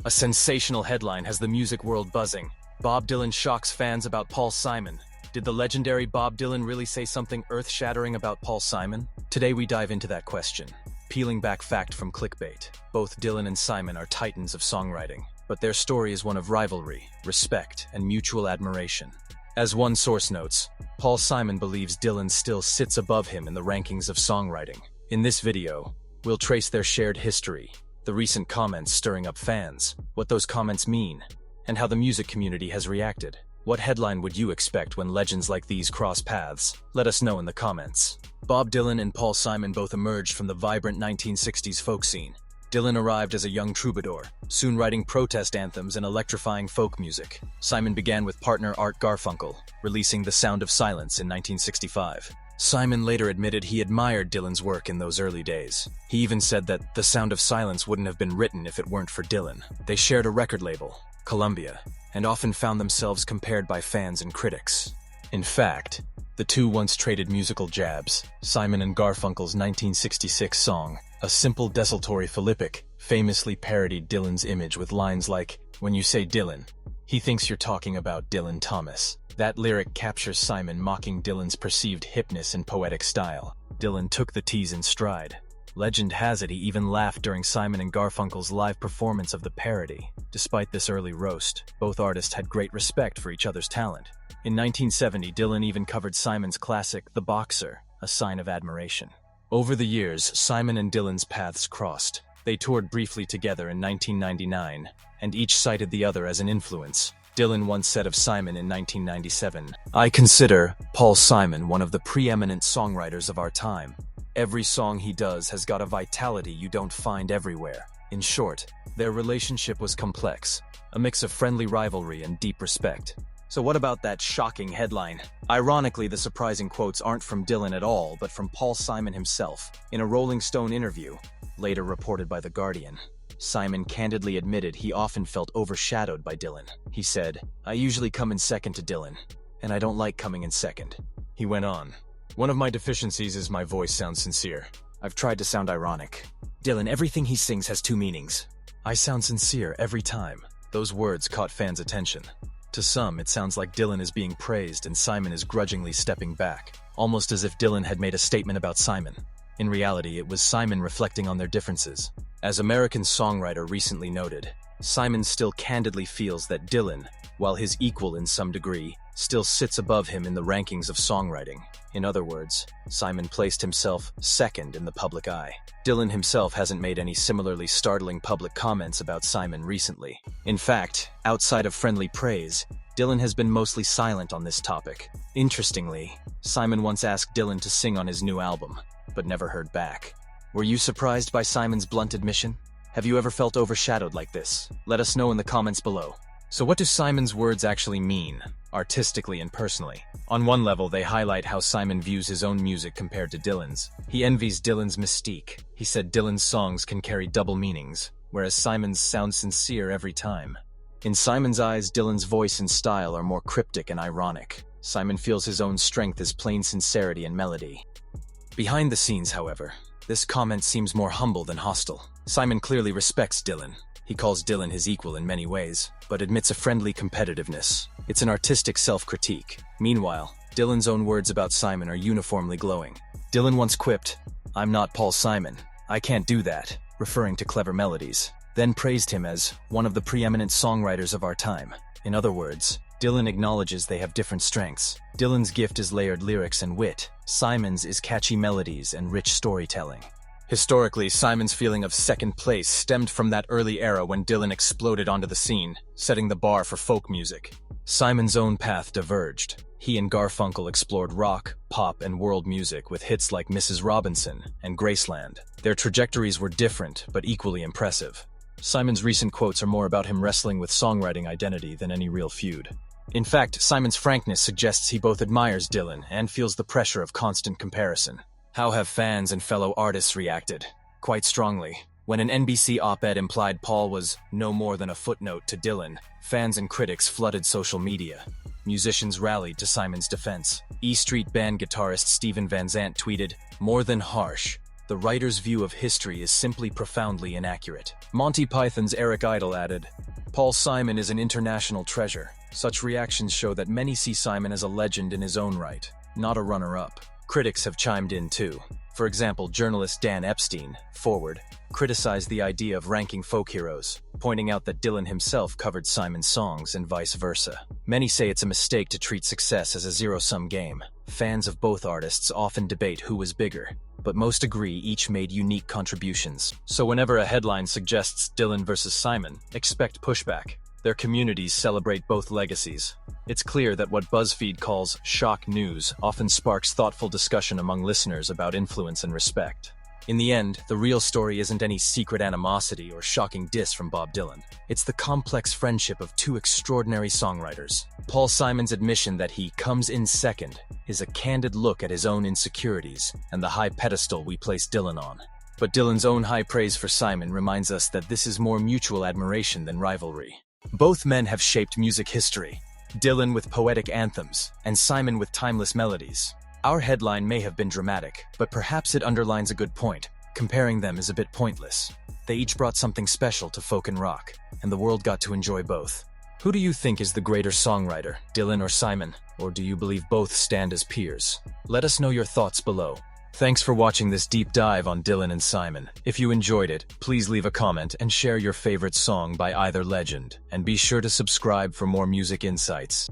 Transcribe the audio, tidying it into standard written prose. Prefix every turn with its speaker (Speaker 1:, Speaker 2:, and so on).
Speaker 1: A sensational headline has the music world buzzing. Bob Dylan shocks fans about Paul Simon. Did the legendary Bob Dylan really say something earth-shattering about Paul Simon? Today we dive into that question, peeling back fact from clickbait. Both Dylan and Simon are titans of songwriting, but their story is one of rivalry, respect, and mutual admiration. As one source notes, Paul Simon believes Dylan still sits above him in the rankings of songwriting. In this video, we'll trace their shared history, the recent comments stirring up fans, what those comments mean, and how the music community has reacted. What headline would you expect when legends like these cross paths? Let us know in the comments. Bob Dylan and Paul Simon both emerged from the vibrant 1960s folk scene. Dylan arrived as a young troubadour, soon writing protest anthems and electrifying folk music. Simon began with partner Art Garfunkel, releasing The Sound of Silence in 1965. Simon later admitted he admired Dylan's work in those early days. He even said that The Sound of Silence wouldn't have been written if it weren't for Dylan. They shared a record label, Columbia, and often found themselves compared by fans and critics. In fact, the two once traded musical jabs. Simon and Garfunkel's 1966 song, A Simple Desultory Philippic, famously parodied Dylan's image with lines like, "When you say Dylan, he thinks you're talking about Dylan Thomas." That lyric captures Simon mocking Dylan's perceived hipness and poetic style. Dylan took the tease in stride. Legend has it he even laughed during Simon and Garfunkel's live performance of the parody. Despite this early roast, both artists had great respect for each other's talent. In 1970, Dylan even covered Simon's classic, The Boxer, a sign of admiration. Over the years, Simon and Dylan's paths crossed. They toured briefly together in 1999, and each cited the other as an influence. Dylan once said of Simon in 1997, "I consider Paul Simon one of the preeminent songwriters of our time. Every song he does has got a vitality you don't find everywhere." In short, their relationship was complex, a mix of friendly rivalry and deep respect. So what about that shocking headline? Ironically, the surprising quotes aren't from Dylan at all, but from Paul Simon himself. In a Rolling Stone interview, later reported by The Guardian, Simon candidly admitted he often felt overshadowed by Dylan. He said, "I usually come in second to Dylan, and I don't like coming in second." He went on, "One of my deficiencies is my voice sounds sincere. I've tried to sound ironic. Dylan, everything he sings has two meanings. I sound sincere every time." Those words caught fans' attention. To some, it sounds like Dylan is being praised and Simon is grudgingly stepping back, almost as if Dylan had made a statement about Simon. In reality, it was Simon reflecting on their differences. As American Songwriter recently noted, Simon still candidly feels that Dylan, while his equal in some degree, still sits above him in the rankings of songwriting. In other words, Simon placed himself second in the public eye. Dylan himself hasn't made any similarly startling public comments about Simon recently. In fact, outside of friendly praise, Dylan has been mostly silent on this topic. Interestingly, Simon once asked Dylan to sing on his new album, but never heard back. Were you surprised by Simon's blunt admission? Have you ever felt overshadowed like this? Let us know in the comments below. So what do Simon's words actually mean, artistically and personally? On one level, they highlight how Simon views his own music compared to Dylan's. He envies Dylan's mystique. He said Dylan's songs can carry double meanings, whereas Simon's sound sincere every time. In Simon's eyes, Dylan's voice and style are more cryptic and ironic. Simon feels his own strength is plain sincerity and melody. Behind the scenes, however, this comment seems more humble than hostile. Simon clearly respects Dylan. He calls Dylan his equal in many ways, but admits a friendly competitiveness. It's an artistic self-critique. Meanwhile, Dylan's own words about Simon are uniformly glowing. Dylan once quipped, "I'm not Paul Simon. I can't do that," referring to clever melodies, then praised him as one of the preeminent songwriters of our time. In other words, Dylan acknowledges they have different strengths. Dylan's gift is layered lyrics and wit. Simon's is catchy melodies and rich storytelling. Historically, Simon's feeling of second place stemmed from that early era when Dylan exploded onto the scene, setting the bar for folk music. Simon's own path diverged. He and Garfunkel explored rock, pop, and world music with hits like Mrs. Robinson and Graceland. Their trajectories were different, but equally impressive. Simon's recent quotes are more about him wrestling with songwriting identity than any real feud. In fact, Simon's frankness suggests he both admires Dylan and feels the pressure of constant comparison. How have fans and fellow artists reacted? Quite strongly. When an NBC op-ed implied Paul was no more than a footnote to Dylan, fans and critics flooded social media. Musicians rallied to Simon's defense. E Street Band guitarist Steven Van Zandt tweeted, "More than harsh. the writer's view of history is simply profoundly inaccurate. Monty Python's Eric Idle added, "Paul Simon is an international treasure." Such reactions show that many see Simon as a legend in his own right, not a runner-up. Critics have chimed in too. For example, journalist Dan Epstein, Forward, criticized the idea of ranking folk heroes, pointing out that Dylan himself covered Simon's songs and vice versa. Many say it's a mistake to treat success as a zero-sum game. Fans of both artists often debate who was bigger, but most agree each made unique contributions. So whenever a headline suggests Dylan versus Simon, expect pushback. Their communities celebrate both legacies. It's clear that what BuzzFeed calls shock news often sparks thoughtful discussion among listeners about influence and respect. In the end, the real story isn't any secret animosity or shocking diss from Bob Dylan. It's the complex friendship of two extraordinary songwriters. Paul Simon's admission that he comes in second is a candid look at his own insecurities and the high pedestal we place Dylan on. But Dylan's own high praise for Simon reminds us that this is more mutual admiration than rivalry. Both men have shaped music history, Dylan with poetic anthems, and Simon with timeless melodies. Our headline may have been dramatic, but perhaps it underlines a good point. Comparing them is a bit pointless. They each brought something special to folk and rock, and the world got to enjoy both. Who do you think is the greater songwriter, Dylan or Simon? Or do you believe both stand as peers? Let us know your thoughts below. Thanks for watching this deep dive on Dylan and Simon. If you enjoyed it, please leave a comment and share your favorite song by either legend. And be sure to subscribe for more music insights.